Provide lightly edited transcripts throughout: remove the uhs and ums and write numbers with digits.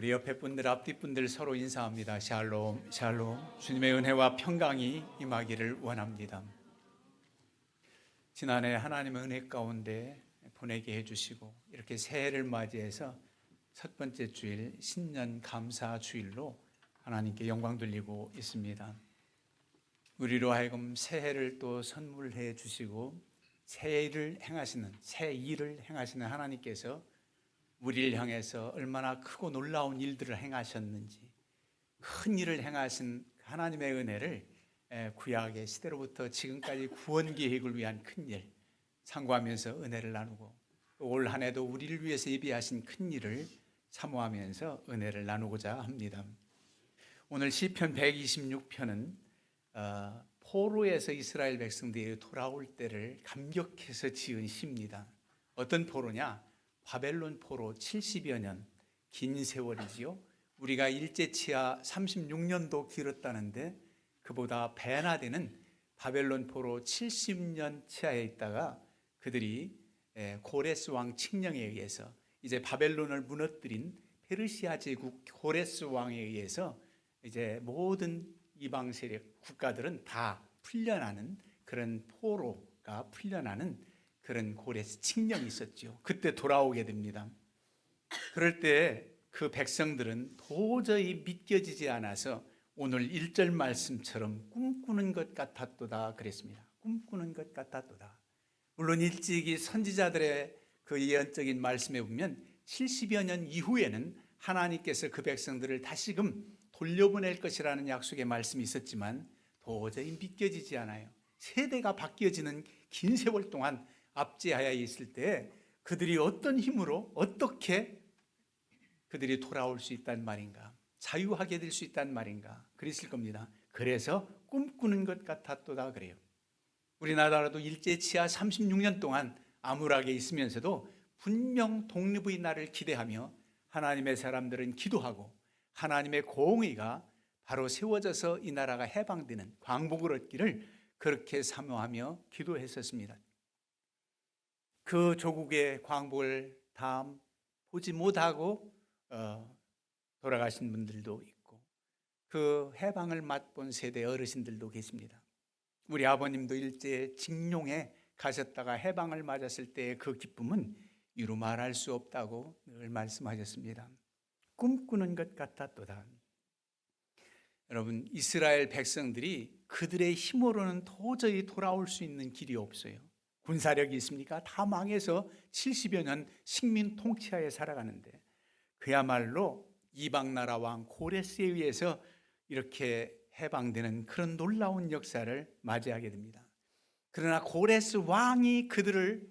우리 옆에 분들, 앞뒤 분들 서로 인사합니다. 샬롬, 샬롬. 주님의 은혜와 평강이 임하기를 원합니다. 지난해 하나님의 은혜 가운데 보내게 해주시고 이렇게 새해를 맞이해서 첫 번째 주일 신년 감사 주일로 하나님께 영광 돌리고 있습니다. 우리로 하여금 새해를 또 선물해 주시고 새 일을 행하시는 하나님께서 우리를 향해서 얼마나 크고 놀라운 일들을 행하셨는지, 큰 일을 행하신 하나님의 은혜를 구약의 시대로부터 지금까지 구원 계획을 위한 큰 일 상고하면서 은혜를 나누고, 올 한 해도 우리를 위해서 예비하신 큰 일을 사모하면서 은혜를 나누고자 합니다. 오늘 시편 126편은 포로에서 이스라엘 백성들이 돌아올 때를 감격해서 지은 시입니다. 어떤 포로냐? 바벨론 포로 70여 년, 긴 세월이지요. 우리가 일제치하 36년도 길었다는데 그보다 배나 되는 바벨론 포로 70년 치하에 있다가 그들이 고레스 왕 칙령에 의해서 이제 바벨론을 무너뜨린 페르시아 제국 고레스 왕에 의해서 이제 모든 이방 세력 국가들은 다 풀려나는 그런 포로가 풀려나는 그런 고레스 칙령이 있었죠. 그때 돌아오게 됩니다. 그럴 때 그 백성들은 도저히 믿겨지지 않아서 오늘 1절 말씀처럼 꿈꾸는 것 같았도다 그랬습니다. 꿈꾸는 것 같았도다. 물론 일찍이 선지자들의 그 예언적인 말씀에 보면 70여 년 이후에는 하나님께서 그 백성들을 다시금 돌려보낼 것이라는 약속의 말씀이 있었지만 도저히 믿겨지지 않아요. 세대가 바뀌어지는 긴 세월 동안 압제하에 있을 때 그들이 어떤 힘으로 어떻게 그들이 돌아올 수 있단 말인가, 자유하게 될 수 있단 말인가 그랬을 겁니다. 그래서 꿈꾸는 것 같았도다 그래요. 우리나라도 일제치하 36년 동안 암울하게 있으면서도 분명 독립의 날을 기대하며 하나님의 사람들은 기도하고 하나님의 공의가 바로 세워져서 이 나라가 해방되는 광복을 얻기를 그렇게 사모하며 기도했었습니다. 그 조국의 광복을 다 보지 못하고 돌아가신 분들도 있고 그 해방을 맛본 세대 어르신들도 계십니다. 우리 아버님도 일제 징용에 가셨다가 해방을 맞았을 때의 그 기쁨은 이루 말할 수 없다고 늘 말씀하셨습니다. 꿈꾸는 것 같았도다. 여러분, 이스라엘 백성들이 그들의 힘으로는 도저히 돌아올 수 있는 길이 없어요. 군사력이 있습니까? 다 망해서 70여 년 식민 통치하에 살아가는데 그야말로 이방나라 왕 고레스에 의해서 이렇게 해방되는 그런 놀라운 역사를 맞이하게 됩니다. 그러나 고레스 왕이 그들을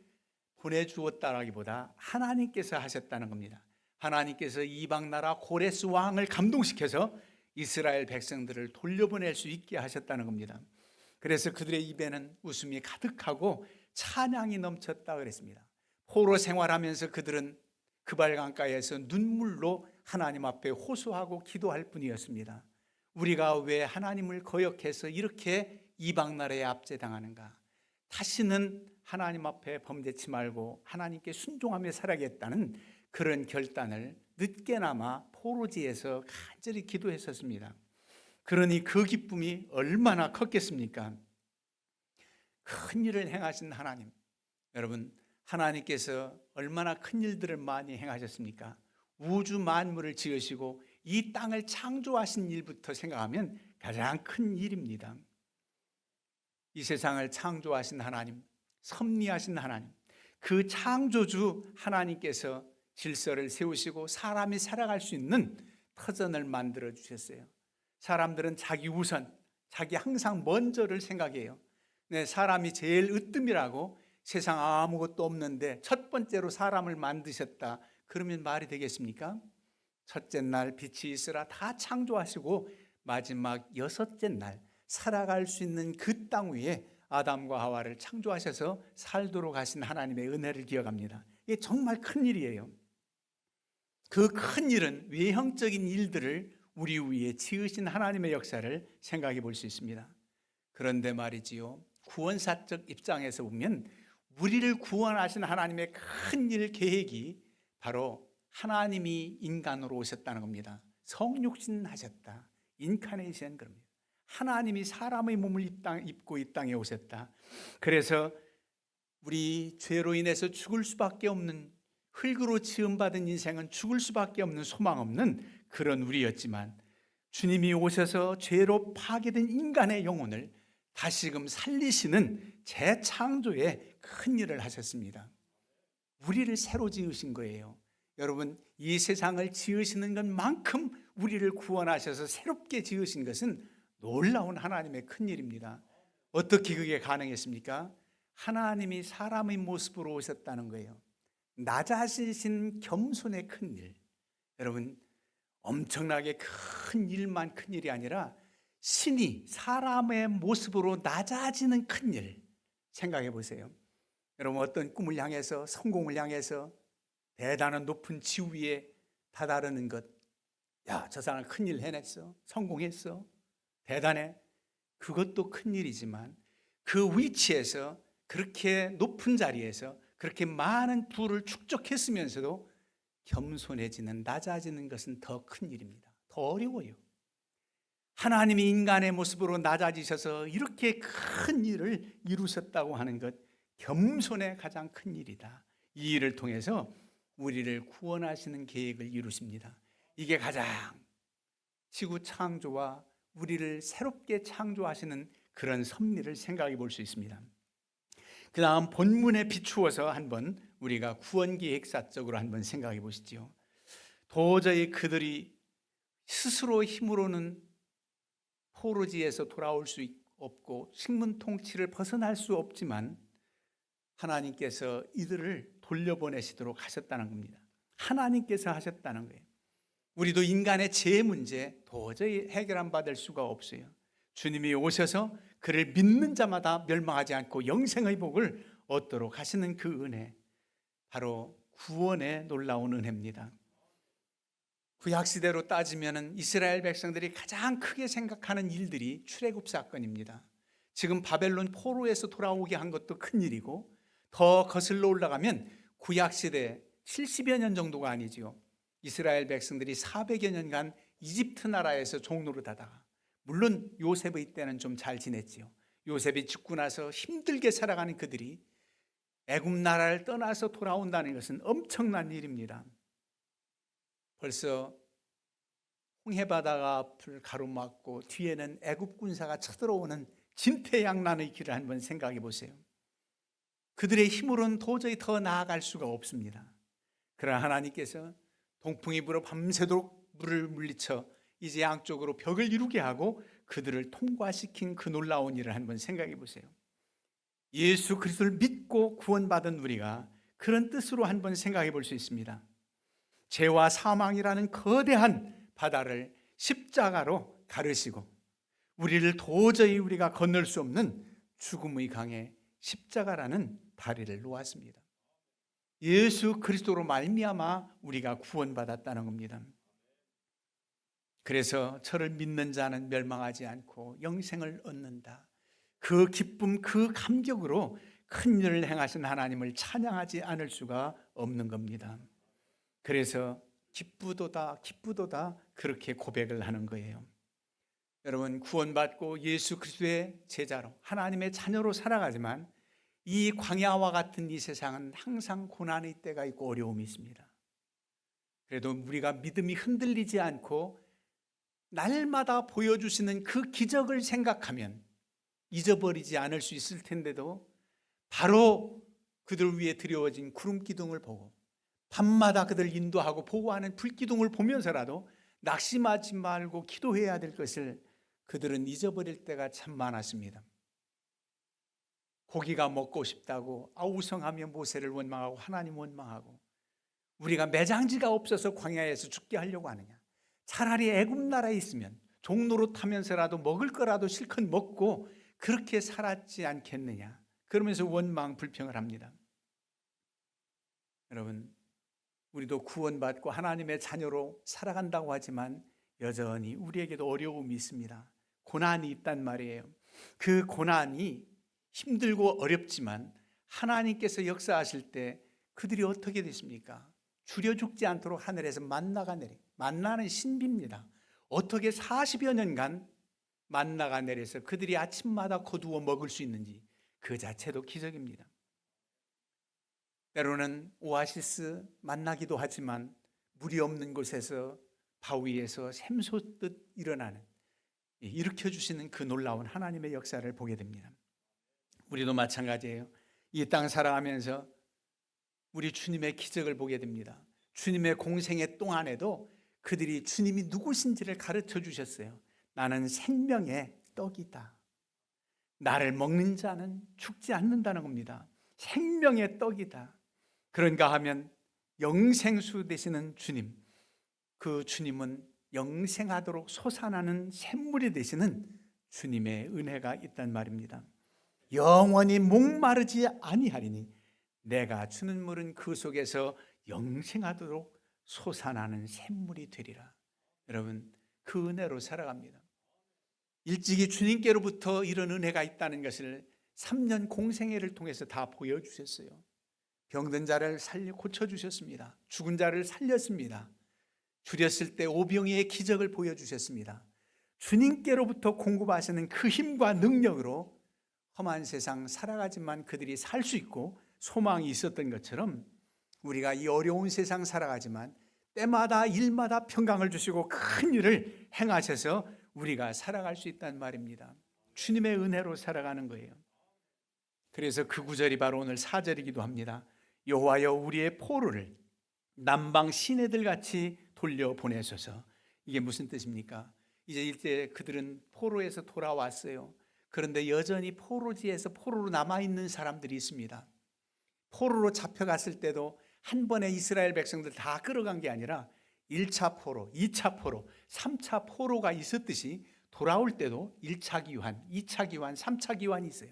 보내주었다라기보다 하나님께서 하셨다는 겁니다. 하나님께서 이방나라 고레스 왕을 감동시켜서 이스라엘 백성들을 돌려보낼 수 있게 하셨다는 겁니다. 그래서 그들의 입에는 웃음이 가득하고 찬양이 넘쳤다 그랬습니다. 포로 생활하면서 그들은 그발 강가에서 눈물로 하나님 앞에 호소하고 기도할 뿐이었습니다. 우리가 왜 하나님을 거역해서 이렇게 이방 나라에 압제당하는가? 다시는 하나님 앞에 범죄치 말고 하나님께 순종하며 살아야겠다는 그런 결단을 늦게나마 포로지에서 간절히 기도했었습니다. 그러니 그 기쁨이 얼마나 컸겠습니까? 큰 일을 행하신 하나님, 여러분, 하나님께서 얼마나 큰 일들을 많이 행하셨습니까? 우주 만물을 지으시고 이 땅을 창조하신 일부터 생각하면 가장 큰 일입니다. 이 세상을 창조하신 하나님, 섭리하신 하나님, 그 창조주 하나님께서 질서를 세우시고 사람이 살아갈 수 있는 터전을 만들어 주셨어요. 사람들은 자기 우선, 자기 항상 먼저를 생각해요. 사람이 제일 으뜸이라고, 세상 아무것도 없는데 첫 번째로 사람을 만드셨다 그러면 말이 되겠습니까? 첫째 날 빛이 있으라 다 창조하시고 마지막 여섯째 날 살아갈 수 있는 그 땅 위에 아담과 하와를 창조하셔서 살도록 하신 하나님의 은혜를 기억합니다. 이게 정말 큰 일이에요. 그 큰 일은 외형적인 일들을 우리 위에 지으신 하나님의 역사를 생각해 볼 수 있습니다. 그런데 말이지요, 구원사적 입장에서 보면 우리를 구원하신 하나님의 큰 일 계획이 바로 하나님이 인간으로 오셨다는 겁니다. 성육신 하셨다. 인카네이션 그럽니다. 하나님이 사람의 몸을 입고 이 땅에 오셨다. 그래서 우리 죄로 인해서 죽을 수밖에 없는, 흙으로 지음받은 인생은 죽을 수밖에 없는 소망 없는 그런 우리였지만, 주님이 오셔서 죄로 파괴된 인간의 영혼을 다시금 살리시는 재창조의 큰 일을 하셨습니다. 우리를 새로 지으신 거예요. 여러분, 이 세상을 지으시는 것만큼 우리를 구원하셔서 새롭게 지으신 것은 놀라운 하나님의 큰 일입니다. 어떻게 그게 가능했습니까? 하나님이 사람의 모습으로 오셨다는 거예요. 낮아지신 겸손의 큰 일. 여러분, 엄청나게 큰 일만 큰 일이 아니라 신이 사람의 모습으로 낮아지는 큰 일 생각해 보세요. 여러분, 어떤 꿈을 향해서, 성공을 향해서 대단한 높은 지위에 다다르는 것, 야, 저 사람 큰일 해냈어, 성공했어, 대단해. 그것도 큰 일이지만 그 위치에서, 그렇게 높은 자리에서 그렇게 많은 부를 축적했으면서도 겸손해지는, 낮아지는 것은 더 큰 일입니다. 더 어려워요. 하나님이 인간의 모습으로 낮아지셔서 이렇게 큰 일을 이루셨다고 하는 것, 겸손의 가장 큰 일이다. 이 일을 통해서 우리를 구원하시는 계획을 이루십니다. 이게 가장 지구 창조와 우리를 새롭게 창조하시는 그런 섭리를 생각해 볼 수 있습니다. 그 다음 본문에 비추어서 한번 우리가 구원계획사적으로 한번 생각해 보시죠. 도저히 그들이 스스로 힘으로는 포로지에서 돌아올 수 없고 식민 통치를 벗어날 수 없지만 하나님께서 이들을 돌려보내시도록 하셨다는 겁니다. 하나님께서 하셨다는 거예요. 우리도 인간의 죄 문제 도저히 해결 안 받을 수가 없어요. 주님이 오셔서 그를 믿는 자마다 멸망하지 않고 영생의 복을 얻도록 하시는 그 은혜, 바로 구원의 놀라운 은혜입니다. 구약시대로 따지면 이스라엘 백성들이 가장 크게 생각하는 일들이 출애굽 사건입니다. 지금 바벨론 포로에서 돌아오게 한 것도 큰일이고, 더 거슬러 올라가면 구약시대 70여 년 정도가 아니지요. 이스라엘 백성들이 400여 년간 이집트 나라에서 종노릇하다가, 물론 요셉의 때는 좀 잘 지냈지요. 요셉이 죽고 나서 힘들게 살아가는 그들이 애굽 나라를 떠나서 돌아온다는 것은 엄청난 일입니다. 벌써 홍해바다가 앞을 가로막고 뒤에는 애굽 군사가 쳐들어오는 진퇴양난의 길을 한번 생각해 보세요. 그들의 힘으로는 도저히 더 나아갈 수가 없습니다. 그러나 하나님께서 동풍이 불어 밤새도록 물을 물리쳐 이제 양쪽으로 벽을 이루게 하고 그들을 통과시킨 그 놀라운 일을 한번 생각해 보세요. 예수 그리스도를 믿고 구원받은 우리가 그런 뜻으로 한번 생각해 볼 수 있습니다. 죄와 사망이라는 거대한 바다를 십자가로 가르시고 우리를 도저히 우리가 건널 수 없는 죽음의 강에 십자가라는 다리를 놓았습니다. 예수 그리스도로 말미암아 우리가 구원받았다는 겁니다. 그래서 저를 믿는 자는 멸망하지 않고 영생을 얻는다. 그 기쁨, 그 감격으로 큰 일을 행하신 하나님을 찬양하지 않을 수가 없는 겁니다. 그래서 기쁘도다 기쁘도다 그렇게 고백을 하는 거예요. 여러분, 구원받고 예수 그리스도의 제자로 하나님의 자녀로 살아가지만 이 광야와 같은 이 세상은 항상 고난의 때가 있고 어려움이 있습니다. 그래도 우리가 믿음이 흔들리지 않고 날마다 보여주시는 그 기적을 생각하면 잊어버리지 않을 수 있을 텐데도, 바로 그들 위에 드려워진 구름 기둥을 보고 밤마다 그들 인도하고 보호하는 불 기둥을 보면서라도 낙심하지 말고 기도해야 될 것을 그들은 잊어버릴 때가 참 많았습니다. 고기가 먹고 싶다고 아우성하며 모세를 원망하고 하나님 원망하고, 우리가 매장지가 없어서 광야에서 죽게 하려고 하느냐, 차라리 애굽 나라에 있으면 종로로 타면서라도 먹을 거라도 실컷 먹고 그렇게 살았지 않겠느냐, 그러면서 원망 불평을 합니다. 여러분, 우리도 구원받고 하나님의 자녀로 살아간다고 하지만 여전히 우리에게도 어려움이 있습니다. 고난이 있단 말이에요. 그 고난이 힘들고 어렵지만 하나님께서 역사하실 때 그들이 어떻게 됐습니까? 줄여 죽지 않도록 하늘에서 만나가 내려. 만나는 신비입니다. 어떻게 40여 년간 만나가 내려서 그들이 아침마다 거두어 먹을 수 있는지 그 자체도 기적입니다. 때로는 오아시스 만나기도 하지만 물이 없는 곳에서 바위에서 샘솟듯 일어나는, 일으켜주시는 그 놀라운 하나님의 역사를 보게 됩니다. 우리도 마찬가지예요. 이 땅 살아가면서 우리 주님의 기적을 보게 됩니다. 주님의 공생의 동안에도 그들이 주님이 누구신지를 가르쳐 주셨어요. 나는 생명의 떡이다. 나를 먹는 자는 죽지 않는다는 겁니다. 생명의 떡이다. 그런가 하면 영생수 되시는 주님, 그 주님은 영생하도록 솟아나는 샘물이 되시는 주님의 은혜가 있단 말입니다. 영원히 목마르지 아니하리니 내가 주는 물은 그 속에서 영생하도록 솟아나는 샘물이 되리라. 여러분, 그 은혜로 살아갑니다. 일찍이 주님께로부터 이런 은혜가 있다는 것을 3년 공생애를 통해서 다 보여주셨어요. 병든 자를 고쳐주셨습니다. 죽은 자를 살렸습니다. 줄였을 때 오병이의 기적을 보여주셨습니다. 주님께로부터 공급하시는 그 힘과 능력으로 험한 세상 살아가지만 그들이 살 수 있고 소망이 있었던 것처럼 우리가 이 어려운 세상 살아가지만 때마다 일마다 평강을 주시고 큰 일을 행하셔서 우리가 살아갈 수 있다는 말입니다. 주님의 은혜로 살아가는 거예요. 그래서 그 구절이 바로 오늘 4절이기도 합니다. 여호와여 우리의 포로를 남방 시내들 같이 돌려보내소서. 이게 무슨 뜻입니까? 이제 그들은 포로에서 돌아왔어요. 그런데 여전히 포로지에서 포로로 남아있는 사람들이 있습니다. 포로로 잡혀갔을 때도 한 번에 이스라엘 백성들 다 끌어간 게 아니라 1차 포로, 2차 포로, 3차 포로가 있었듯이 돌아올 때도 1차 기환, 2차 기환, 3차 기환이 있어요.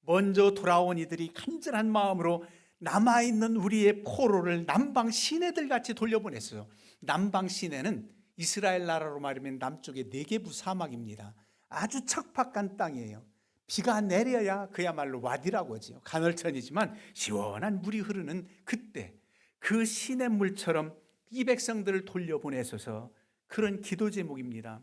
먼저 돌아온 이들이 간절한 마음으로 남아있는 우리의 포로를 남방 시내들 같이 돌려보냈어요. 남방 시내는 이스라엘 나라로 말하면 남쪽의 네게부 사막입니다. 아주 척박한 땅이에요. 비가 내려야 그야말로 와디라고 하죠. 간헐천이지만 시원한 물이 흐르는 그때 그 시냇물처럼 이 백성들을 돌려보내소서. 그런 기도 제목입니다.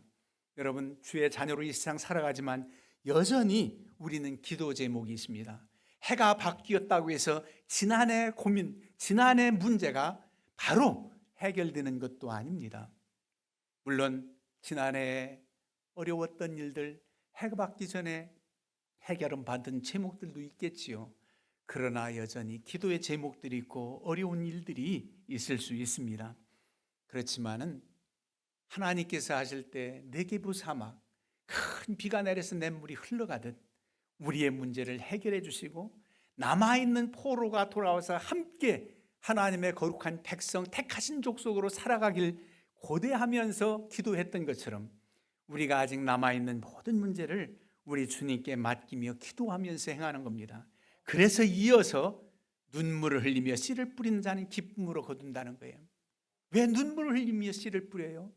여러분, 주의 자녀로 이 세상 살아가지만 여전히 우리는 기도 제목이 있습니다. 해가 바뀌었다고 해서 지난해 고민, 지난해 문제가 바로 해결되는 것도 아닙니다. 물론 지난해 어려웠던 일들, 해가 바뀌기 전에 해결은 받은 제목들도 있겠지요. 그러나 여전히 기도의 제목들이 있고 어려운 일들이 있을 수 있습니다. 그렇지만은 하나님께서 하실 때 네게부 사막, 큰 비가 내려서 냇물이 흘러가듯 우리의 문제를 해결해 주시고 남아있는 포로가 돌아와서 함께 하나님의 거룩한 백성 택하신 족속으로 살아가길 고대하면서 기도했던 것처럼 우리가 아직 남아있는 모든 문제를 우리 주님께 맡기며 기도하면서 행하는 겁니다. 그래서 이어서 눈물을 흘리며 씨를 뿌리는 자는 기쁨으로 거둔다는 거예요. 왜 눈물을 흘리며 씨를 뿌려요?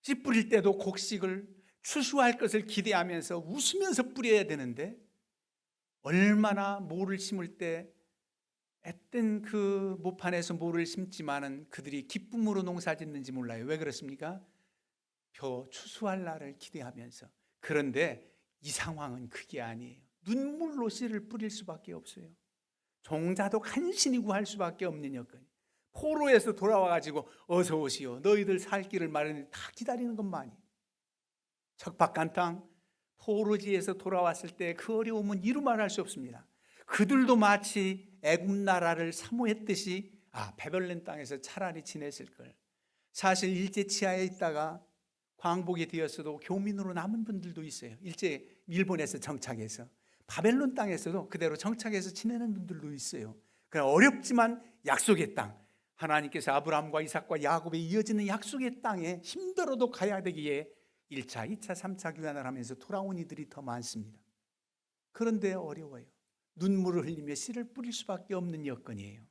씨 뿌릴 때도 곡식을 추수할 것을 기대하면서 웃으면서 뿌려야 되는데 얼마나 모를 심을 때 앳된 그 모판에서 모를 심지만은 그들이 기쁨으로 농사 짓는지 몰라요. 왜 그렇습니까? 벼 추수할 날을 기대하면서. 그런데 이 상황은 그게 아니에요. 눈물로 씨를 뿌릴 수밖에 없어요. 종자도 간신히 구할 수밖에 없는 여건. 포로에서 돌아와가지고 어서 오시오, 너희들 살 길을 마련해 다 기다리는 것만이. 척박한 땅 포로지에서 돌아왔을 때 그 어려움은 이루 말할 수 없습니다. 그들도 마치 애굽 나라를 사모했듯이 베들레헴 땅에서 차라리 지냈을 걸. 사실 일제 치하에 있다가 광복이 되었어도 교민으로 남은 분들도 있어요. 일제 일본에서 정착해서 바벨론 땅에서도 그대로 정착해서 지내는 분들도 있어요. 그러나 어렵지만 약속의 땅, 하나님께서 아브라함과 이삭과 야곱에 이어지는 약속의 땅에 힘들어도 가야 되기에 1차, 2차, 3차 귀환을 하면서 돌아온 이들이 더 많습니다. 그런데 어려워요. 눈물을 흘리며 씨를 뿌릴 수밖에 없는 여건이에요.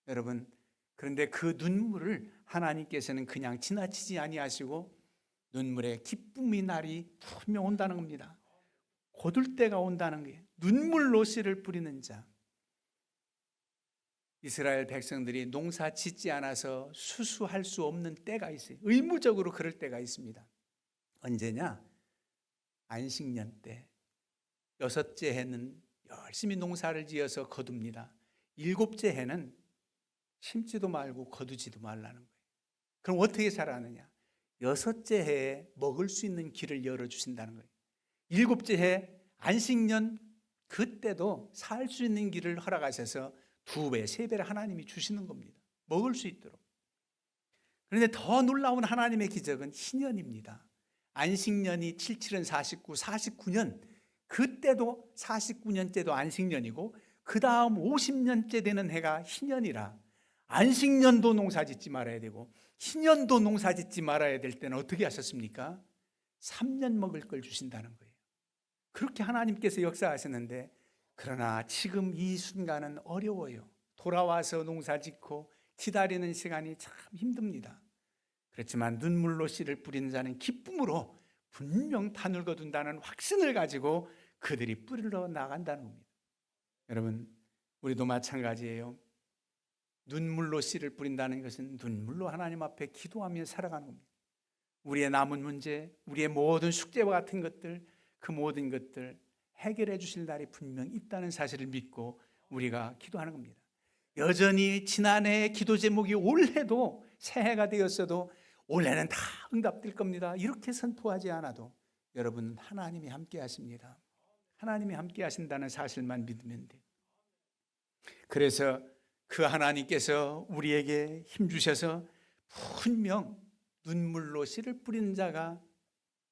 여러분, 그런데 그 눈물을 하나님께서는 그냥 지나치지 아니하시고 눈물의 기쁨의 날이 분명 온다는 겁니다. 거둘 때가 온다는 거예요. 눈물로 씨를 뿌리는 자. 이스라엘 백성들이 농사 짓지 않아서 수수할 수 없는 때가 있어요. 의무적으로 그럴 때가 있습니다. 언제냐? 안식년 때. 6째 해는 열심히 농사를 지어서 거둡니다. 7째 해는 심지도 말고 거두지도 말라는 거예요. 그럼 어떻게 살아가느냐? 6째 해에 먹을 수 있는 길을 열어주신다는 거예요. 7째 해 안식년 그때도 살 수 있는 길을 허락하셔서 2배, 3배를 하나님이 주시는 겁니다. 먹을 수 있도록. 그런데 더 놀라운 하나님의 기적은 희년입니다. 안식년이 77은 49, 49년 그때도 49년째도 안식년이고 그 다음 50년째 되는 해가 희년이라 안식년도 농사 짓지 말아야 되고 희년도 농사 짓지 말아야 될 때는 어떻게 하셨습니까? 3년 먹을 걸 주신다는 거예요. 그렇게 하나님께서 역사하셨는데 그러나 지금 이 순간은 어려워요. 돌아와서 농사 짓고 기다리는 시간이 참 힘듭니다. 그렇지만 눈물로 씨를 뿌리는 자는 기쁨으로 분명 단을 거둔다는 확신을 가지고 그들이 뿌리러 나간다는 겁니다. 여러분, 우리도 마찬가지예요. 눈물로 씨를 뿌린다는 것은 눈물로 하나님 앞에 기도하며 살아가는 겁니다. 우리의 남은 문제, 우리의 모든 숙제와 같은 것들, 그 모든 것들 해결해 주실 날이 분명 있다는 사실을 믿고 우리가 기도하는 겁니다. 여전히 지난해의 기도 제목이 올해도 새해가 되었어도 올해는 다 응답될 겁니다. 이렇게 선포하지 않아도 여러분 하나님이 함께 하십니다. 하나님이 함께 하신다는 사실만 믿으면 돼요. 그래서 그 하나님께서 우리에게 힘주셔서 분명 눈물로 씨를 뿌리는 자가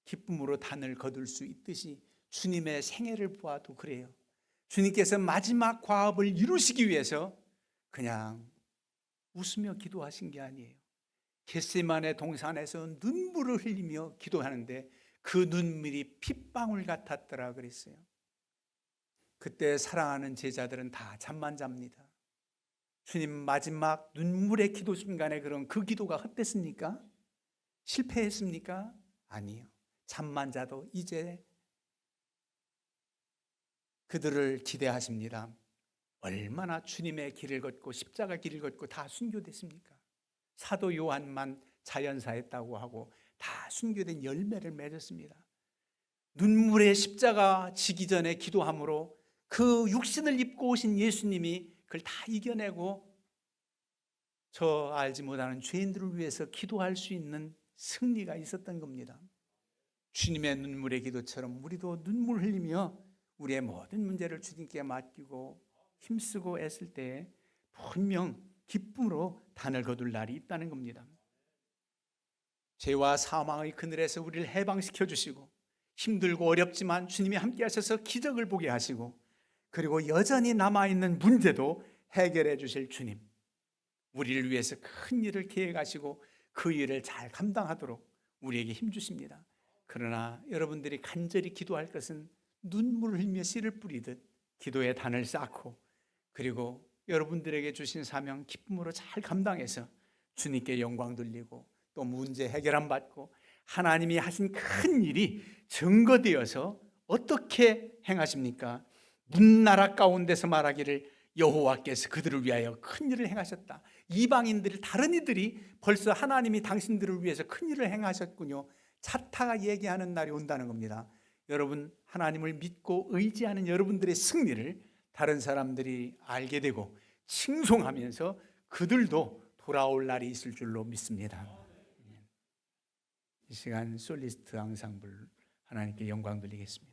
기쁨으로 단을 거둘 수 있듯이 주님의 생애를 보아도 그래요. 주님께서 마지막 과업을 이루시기 위해서 그냥 웃으며 기도하신 게 아니에요. 겟세마네 동산에서 눈물을 흘리며 기도하는데 그 눈물이 핏방울 같았더라 그랬어요. 그때 사랑하는 제자들은 다 잠만 잡니다. 주님 마지막 눈물의 기도 순간에 그런 그 기도가 헛됐습니까? 실패했습니까? 아니요. 잠만 자도 이제 그들을 기대하십니다. 얼마나 주님의 길을 걷고 십자가 길을 걷고 다 순교됐습니까? 사도 요한만 자연사했다고 하고 다 순교된 열매를 맺었습니다. 눈물의 십자가 지기 전에 기도함으로 그 육신을 입고 오신 예수님이 그걸 다 이겨내고 저 알지 못하는 죄인들을 위해서 기도할 수 있는 승리가 있었던 겁니다. 주님의 눈물의 기도처럼 우리도 눈물 흘리며 우리의 모든 문제를 주님께 맡기고 힘쓰고 애쓸 때 분명 기쁨으로 단을 거둘 날이 있다는 겁니다. 죄와 사망의 그늘에서 우리를 해방시켜 주시고 힘들고 어렵지만 주님이 함께 하셔서 기적을 보게 하시고 그리고 여전히 남아있는 문제도 해결해 주실 주님, 우리를 위해서 큰 일을 계획하시고 그 일을 잘 감당하도록 우리에게 힘주십니다. 그러나 여러분들이 간절히 기도할 것은 눈물을 흘리며 씨를 뿌리듯 기도의 단을 쌓고 그리고 여러분들에게 주신 사명 기쁨으로 잘 감당해서 주님께 영광 돌리고 또 문제 해결함 받고 하나님이 하신 큰 일이 증거되어서 어떻게 행하십니까? 문나라 가운데서 말하기를 여호와께서 그들을 위하여 큰 일을 행하셨다. 이방인들 다른 이들이 벌써 하나님이 당신들을 위해서 큰 일을 행하셨군요. 차타가 얘기하는 날이 온다는 겁니다. 여러분 하나님을 믿고 의지하는 여러분들의 승리를 다른 사람들이 알게 되고 칭송하면서 그들도 돌아올 날이 있을 줄로 믿습니다. 이 시간 솔리스트 앙상블 하나님께 영광 돌리겠습니다.